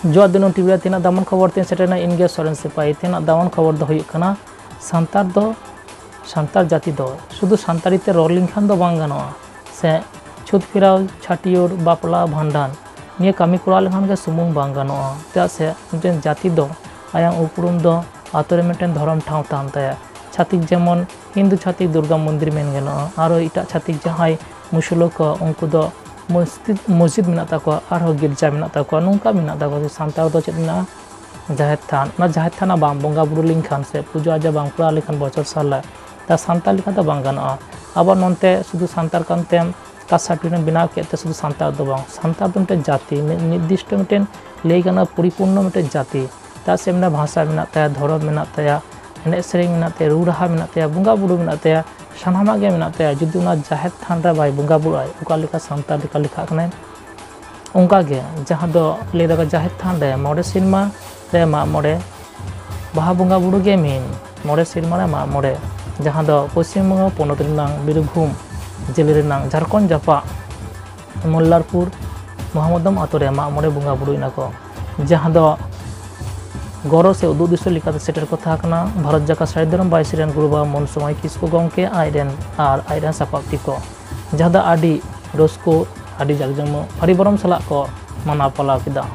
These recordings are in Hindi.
जो दिन टीवी तीना दामन खबर तीन सेटना इनगे सरेंसिपाही तीना दामन खबर दो हुयुग कना सान्तार जाति दो शुधु सान्ताली ते रॉल लिंखान दो बांग गानोआ से छुत फिराव छाटियोर बापला भांडान निये कामी कोरा लेखान गे सुमुंग बांग गानोआ ता से मिटेन जाति दो आयांग उपरुम दो आतोरे मिटेन धर्म ठाव तान ताया छातिक जेमन हिंदू छातिक दुर्गा मंदिर मेन गानोआ आरो इटा छातिक जहाय मुसलो को उनको दो मस्जिद मेना ताको आरो गिरजा मेना ताको नोंका मेना ताको सान्ताल दो चेत मेना जाहेर थान ना जाहेर थाना बांग बोंगा बुरु लिंखान से पूजा आजा बांग कोरा लेखान बचर साला ता सान्ताल लेखा दो बांग गानोआ आबार नोनते शुधु सान्ताल कानतेम कास्ट सर्टिफिकेट बनाव केते शुधु सान्ताल दो बांग सान्ताल दो मिटेन जाति निर्दिष्ट मिटेन लई गाना परिपूर्ण मिटेन जाति ता से मेना भाषा मेना ताया धर्म मेना ताया एने सेरेंग मेना ताया रू राहा मेना ताया बोंगा बुरु मेना ताया सानामा गे मेना ताया जुदि उना जाहेर थान रे बाय बोंगा बुरु आय उका लेखा सान्ताल लेखा लिखा कनाय उनका गे जहां दो ले दाका जाहेर थान रे मोड़े सिरमा रे मा मोड़े बाहा बोंगा बुरु गे मेन मोड़े सिरमा रे मा मोड़े जहां दो पश्चिम बंग पनत रिनांग बिरभूम जिले रिनांग झारखंड जापा मोल्लारपुर mahamudam atore मा मोड़े बोंगा बुरु इनाको जहां दो गौरव से उदू दिसो लिकाते सेटर को था कना भारत जाका सारिधरम बायसिरेन गुरुबा मन समय किसको गंके आयरन सापाक्ति को जहां दा आदि रस्को आदि जागजम हरिबरम सला को माना पलाव किदा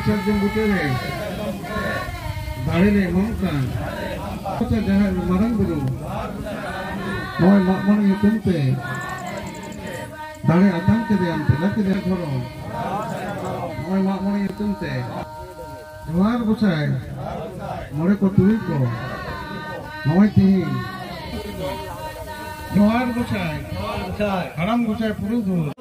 Sarjung butere, dari le mongkan, kita jangan marang dulu. Mau makmur itu te, dari atang ke dia ante, lagi dia korong. Mau makmur itu te, luar busai, more kotui ko, mau tihi, luar busai, haram busai puru dulu.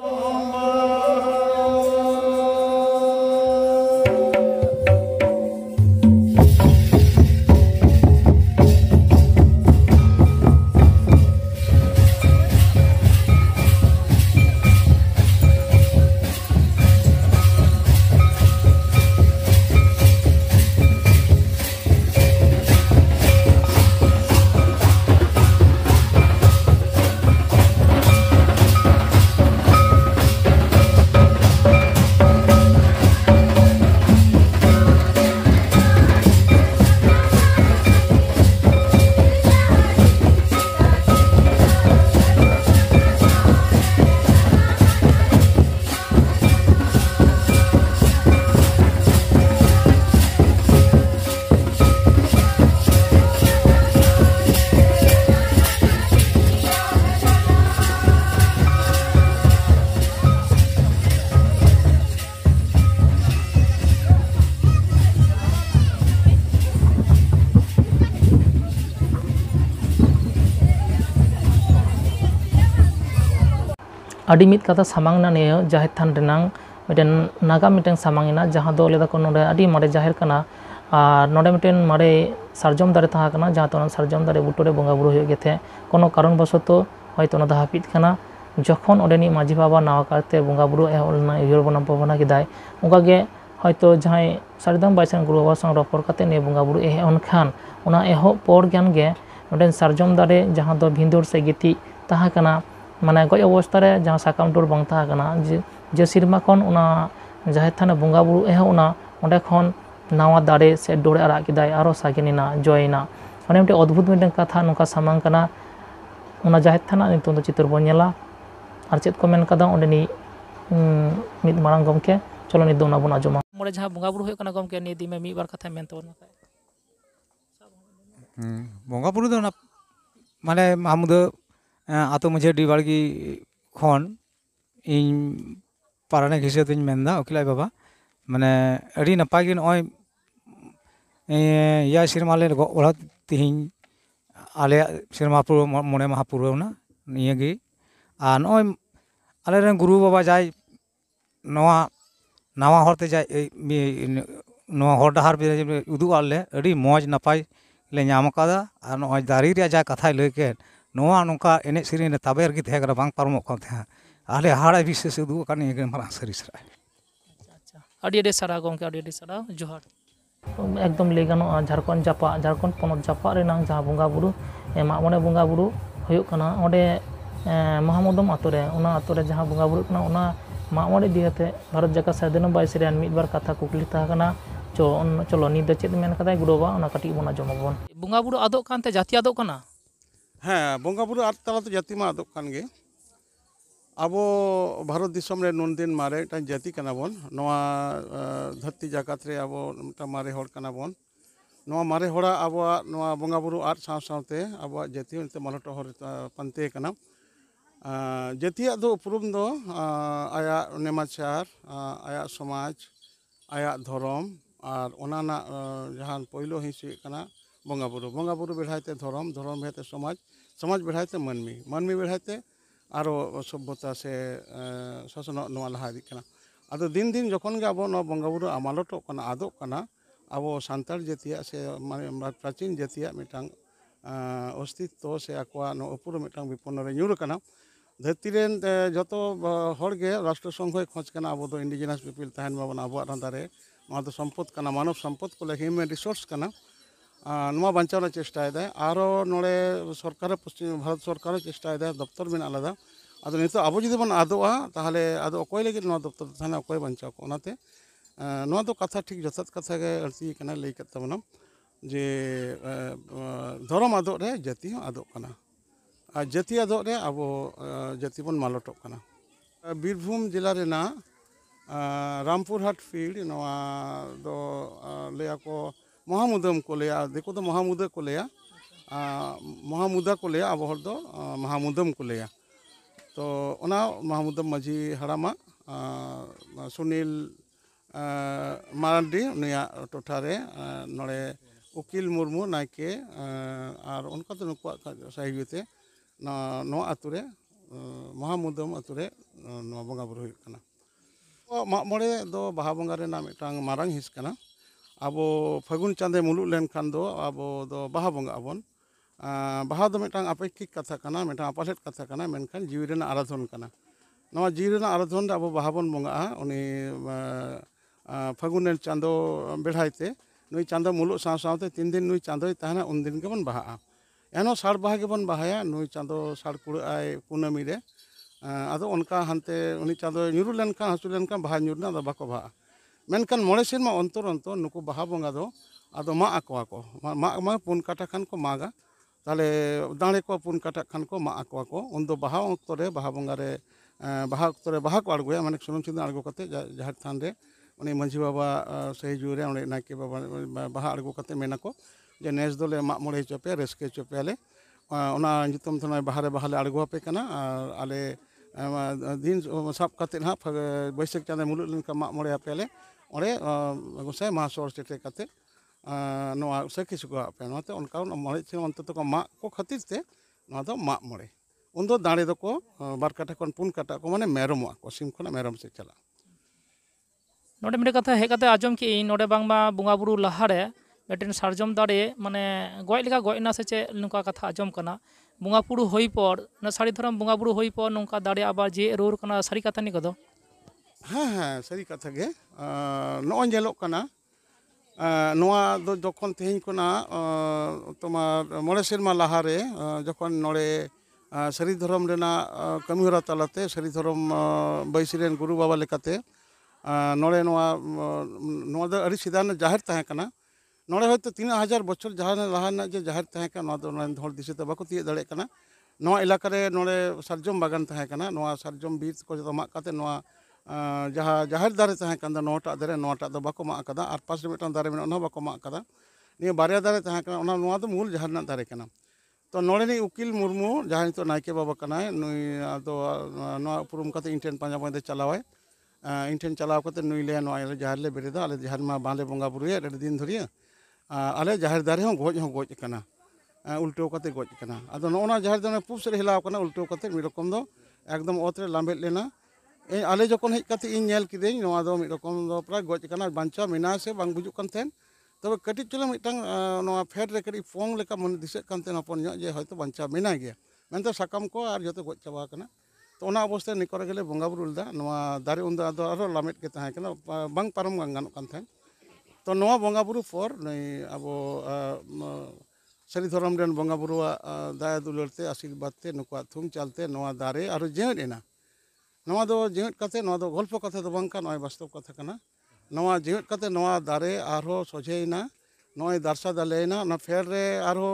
आदि मित कथा सामांगना ने जाहेर थान रेनांग मिटेन नागा मिटेन सामांगिना जहां दो लेदा को नोडे आदि मारे जाहेर कना और नोडे मिटेन मारे सारजम दारे तहा कना जहां तो सारजम दारे बुटोरे बोंगा बुरु होय गेथे कोनो कारण बसतो हयतो ना हापित कना जखन ओडेनी माझी बाबा नावा करते बोंगा बुरु एहलना इयर बना पवना किदाय उनका गे हयतो जहां सारिधरम बायसन गुरु बाबा संग रपर कते ने बोंगा बुरु एहन खान उना एहो पर ज्ञान गे मिटेन सारजम दारे जहां दो भिंदुर से गिति तहा कना माने गज अवस्था रे जहां साकाम टोर बांग तहा कना जे सिरमा खन उना जाहेर थाना बोंगा बुरु एह उना ओंडे खन नावा दारे से डोरे आरा किदाय आरो सागिनिना जयना माने मिटे अद्भुत मिटे कथा नोका सामांग कना उना जाहेर थाना नितो दो चित्र बन नेला आर चेत को मेन कदा ओंडेनी मिद मारांग गमके चलो नित दो ना बन आजमा मोड़े जहाँ बंगा बुरु होय कना गमके नि दिमे मी बार कथा मेन तबन बंगा बुरु दो माने मामुद आतो मुझे डिबाड़गी खन इन पाराने घिसे तुम मेनदा ओकिलाई बाबा माने अड़ी नपाय गे नय या सिरमाले ओड़ा तिहिं आले सिरमा पुरो मोने माहा पुरौना निये गे आ नय आले रेन गुरु बाबा जाय नवा नवा हरते जाय नवा हर डहार पे उदुग आले अड़ी मौज नपाय ले नाम कादा आ नय दारी रे जा कथा लय के नवा नोका एने सेरेन ताबेर गे थे बांग पारमो कन थे आले हाड़ा विशेष उदुग कान ये मारा सरी सरा अच्छा अड़ी अड़ी सारा गमके अड़ी सारा जोहार एकदम ले गानोआ झारखंड जापा झारखंड पनत जापा रेनांग जहाँ बंगा बुरु मागमणे बंगा बुरु हुयुग कना ओंडे महामुदम आतो रे जहाँ बंगा बुरु कना ओना मागमणे दियते भारत जाका स्वाधीन बाईस रेन मिद बार कथा कुकली ता कना चलो नी चेद मेन कदाय गुडोबा ओना कटी बना जमबन बंगा बुरु आदोग कानते जाति आदोग कना हाँ बंगा बुरु आद तला तो जाति मा आदोग कान गे आबो भारत दिसम रे नुन दिन मारे टा जाति कना बन नवा धरती जाकात रे आबो टा मारे हर कना बन नवा मारे हड़ा आबो नवा बंगा बुरु आद साव सावते आबो जाति उनते मलटो हर पंते कना जातिया दो उपरुम दो आया नेमाचार आया समाज आया धर्म और ओनाना जहां पहिलो हिस्से कना बंगा बुरु बेढ़ाते धर्म बेढ़ाते समाज बेढ़ाते मानमी बेढ़ाते आरो सभ्यता से शासन नवा लहा इदिग कना आदो दिन दिन जखन गे आबो नवा बंगा बुरु आमालटो कना आदोग कना आबो सान्ताल जातिया से माने प्राचीन जातिया मिटांग अस्तित्व से आकोआ नो उपुरो मिटांग विपन्न रे ᱧᱩᱨ कना धरती रेन जतो हर गे राष्ट्र संघ खोज कना आबो दो इंडिजिनस पीपल तहन बाबन आबो रांदारे नवा दो सम्पद कना मानव सम्पद को लेके ह्यूमन रिसोर्स कना नवा बांचावना चेष्टा है आरो नोड़े सरकार पश्चिम भारत सरकार चेष्टा है दफ्तर में आलादा आदो नितो आबो जुदी बन आदोआ ताहले आदो अकोय लगे नवा दफ्तर थाना अकोय बांचाव को ओनाते नवा दो कथा ठीक जथात कथा गे अर्थी कना लई कत तबना जे धर्म आदो रे जाति आदो कना आ जाति आदो रे आबो जाति बन मालटो कना बीरभूम जिला रेना रामपुरहाट फील्ड नवा दो लेया को महामुदम को लिया देखो तो महामुदा को लिया महामुदा को लिया अब हर दो महामुदम को लिया तो ओना महामुदम मजी हरामा सुनील मारांडी उनिया टोठारे नड़े उकिल मुर्मू नायके और उनका तो नुकुआ सहयोगते नो आतुरे महामुदम आतुरे नो बंगा बुरु हुयुग कना मागमणे दो बाहा बंगा रेना मिटांग मारांग हिस कना आबो फागुन चांदे मुलुक लेन खान दो आबो दो बाहा बंगा आबोन बाहा दो मिटांग अपेक्षिक कथा कना मिटांग अपालेट कथा कना मेनखान जीवी रेना आराधन कना नवा जीवी रेना आराधन आबो बाहा बन बंगा उनी फागुन चांदो बेढ़ाइते नुई चांदो मुलुक साव सावते 3 दिन नुई चांदोय तहना उन दिन के बन बाहा एनो साड़ बाहा के बन बाहाया नुई चांदो साड़ कुड़ाय कुनामी रे आदो उनका हानते उनी चांदो ᱧᱩᱨᱩ लेनखान हासु लेनखान बाहा ᱧᱩᱨना आदो बाको बाहा मेनखान मोड़े सेरमा अंतर अंतर नुकु बाहा बंगा दो आदो मा आकोआ को मा पुन काटा खान को मागा ताले दाणे को पुन काटा खान को मा आकोआ को उन दो बाहा अंतरे बाहा बंगा रे बाहा अंतरे बाहा को आड़गोया माने सुनुम सिंदूर आड़गो कते जाहर थान रे उनी मंझी बाबा सही जुरे उनी नायके बाबा बाहा आड़गो कते मेना को जे नेस दोले मा मोड़े चोपे रेस्के चोपे आले ओना नितम थना बाहा रे बाहा ले आड़गो पे कना आले दिन साब कते ना बैसाख चांदे मुलुक लेन का मा मोड़े आपेले ओरे गोसाई महासौर सेटे कते नवा सखी सुको आपे नोते उनका मोड़े से अंत को मा को खातिर ते नवा दो मा मोड़े उन दो दाड़े दो को बार काटा कोन पुन काटा को माने मेरमो को सिम खना मेरम से चला नोडे मिटे कथा हे कते आजम की नोडे बांगमा बंगा बुरु लहारे मिटेन सारजम दाड़े माने गय लेका गयना से चे नुका कथा आजम कना बंगा बुरु होई पर ना सारीधरम बंगा बुरु होई पर नुका दाड़े आबार जे रोर कना सारी कथा नि कदो हाँ हाँ सारी कथा गे नोन जेलोक कना नोआ दो जखन तेहिं कोना तोमार मोड़े सेरमा लाहारे जखन नोड़े सारीधरम रेना कमिहरा तालाते सारीधरम बैसिरेन गुरु बाबा लेकाते नोड़े नोआ दो अड़ी सिदान जाहिर तहे कना नोड़े होयतो 3000 बछर जहां लाहाना जे जाहिर तहे कना नोआ दो हर दिसते बाको तिये दाड़े कना नोआ इलाका रे नोड़े सारजम बागान तहे कना नोआ सारजम बीर को जतो माग काते नोआ जहाँ जाहिर दारे तहाँ कान नौटा दारे नौटा दो बाको मा कदा और पास मिटन दारे में ओना बाको मा कदा निया बारिया दारे तहाँ कान ओना नोआ दो मूल जहार ना दारे काना तो नोड़े उकिल मुर्मू जहाँ तो नायके बाबा कनाय नुई आदो नोआ उपुरुम कते इन ठेन पांजा पांदे चलावाय इन ठेन चलाव कते नुई ले नोआ जहार ले बेरेदा आले जहार मा बाले बोंगा बुरुया रे दिन धरिया आले जहार दारे हों गोज कना उल्टो कते गोज कना आदो नोना जहार दारे पुस रे हिलाव कना उल्टो कते मि रकम दो एकदम ओतरे लांबेट लेना आले जखन हेज कते इन नेल किदेኝ नोआ दो मि रकम दो प्राय गोज कना बांचा मेना से बांग बुजुक कान थेन तबे कटी चुला मिटांग नोआ फेड रे कटी फोंग लेका मन दिसे कानते हपन ᱧᱚᱜ जे हयतो बांचा मेना गया मेनते साकाम को आर जतो गोज चाबा कना तो ओना अवस्था निकर गेले बोंगा बुरु लदा नोआ दारे उन आदो आरो लामेट के ताहे कना बांग पारम गानो कान थेन तो नोआ बोंगा बुरु फॉर नै अब सरिधरम रेन बोंगा बुरुआ दाया दुलरते आशीर्वाद ते नुकुआ थुम चलते नोआ दारे आरो जेड एना नोआ दो जेड कते नोआ दो गल्प कथे दो बांग का नोआ वास्तव कथा कना नोआ जेड कते नोआ दारे आरो सोझेना नोय दारसा दालेना ना फेर रे आरो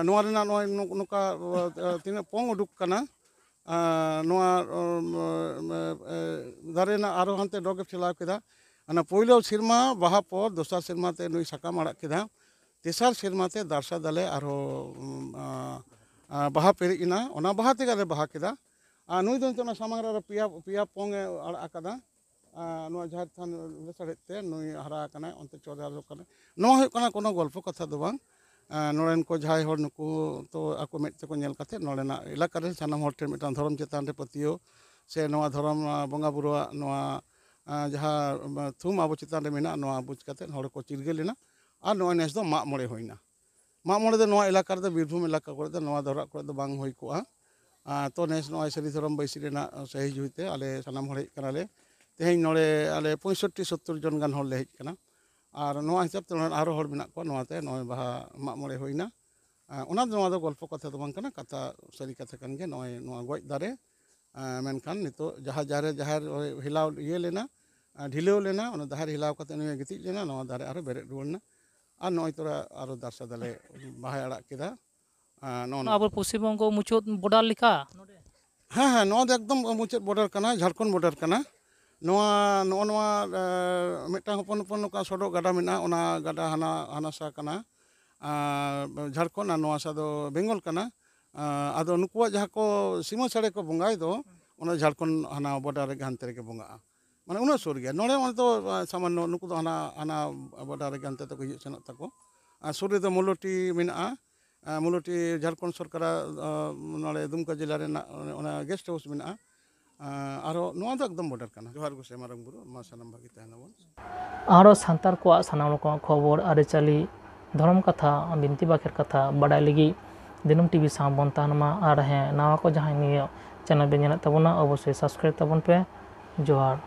नोआ रेना नोय नुका तिना पोंग उडुक कना नोआ दारे ना आरो हनते डोगे चलाव केदा अना पोइलो सिरमा बाहा पर दोसर सिरमा ते नुई साकाम आड़ा केदा तेसार सिरमा ते दारसा दाले आरो बाहा पेरिना ओना बाहा ते गाले बाहा केदा नुई दो ना सामांग रे पिया पोंग आड़ा कदा नोआ जहार थान लेसड़ते नुई हरा कना onte चोदा कना नोआ हुई कना कोनो गल्प कथा दो बांग नोरेन को जहाय हर नुकु तो आको मेट ते को नेल कते नोरेना इलाका रे सानाम हर ठेन मिटान धरम चेतान रे पतियो से नोआ धरम बोंगा बुरुआ नोआ जहां थुम आबो चेतान रे मेना नोआ बुझ कते हर को चिरगेलेना और नोआ नेस दो मा मोड़े होइना मा मोड़े दो नोआ इलाका रे बीरभूम इलाका करे दो नोआ धरा करे दो बांग होई कोआ तो नेस नोआ सरिधरम बैसी रेना सही जुइते आले सानाम हर हेज कनाले तेहें नोड़े आले 65-70 जन गान हर ले हेज कना और नोआ हिसाब ते आरो हर मेना को नोआते नोय बाहा मा मोड़े होइना ओना नोआ दो गल्प कथा दो बांग कना कथा सरी कथा कन गे नोय नोआ गोज दारे मेनखान नितो जहां जारे जहार हिलाव ये लेना ढिलेव लेना ओना दाहार हिलाव कते नोय गिति लेना नोआ दारे आरो बेरे रुवना और नोय तोरा आरो दारसा दाले बाहा आड़ा केदा नोना अब पश्चिम बंग मुचाद बॉर्डर लिखा हाँ हाँ नोआ दो एकदम मुचाद बॉर्डर कना झारखंड बॉर्डर कना नोआ नोआ मिटांग हपन हपन नोका सडक गाडा मेना ओना गाडा हाना हानासा कना झारखंड नोआ सा दो बेंगल कना आदो नुकुआ जहां को सीमा साड़े को बंगाई दो ओना झारखंड हाना बॉर्डर रे हानते रे के बंगा माने उना सुर गया नोड़े ओन तो सामान्य नुकु दो हाना हाना बॉर्डर रे हानते तो हिजु सेनक ताको सुर रे दो मुलोटी मेना मुलोटी झारखंड सरकार नोड़े दुमका जिला रे ओना गेस्ट हाउस मेना आरो नोआ दो एकदम बॉर्डर कना जोहार गुसे मारंग बुरु मा सानाम भागी तहनाबन आरो सांतार को सानाम को खबर आरिचाली धर्म कथा बिनती बाखेर कथा बाडाय लगी दिनम टीवी साम बन तानमा आर हे नावा को जहां नियो चैनल बे नेला तबना अवश्य सब्सक्राइब तबन पे जोहार।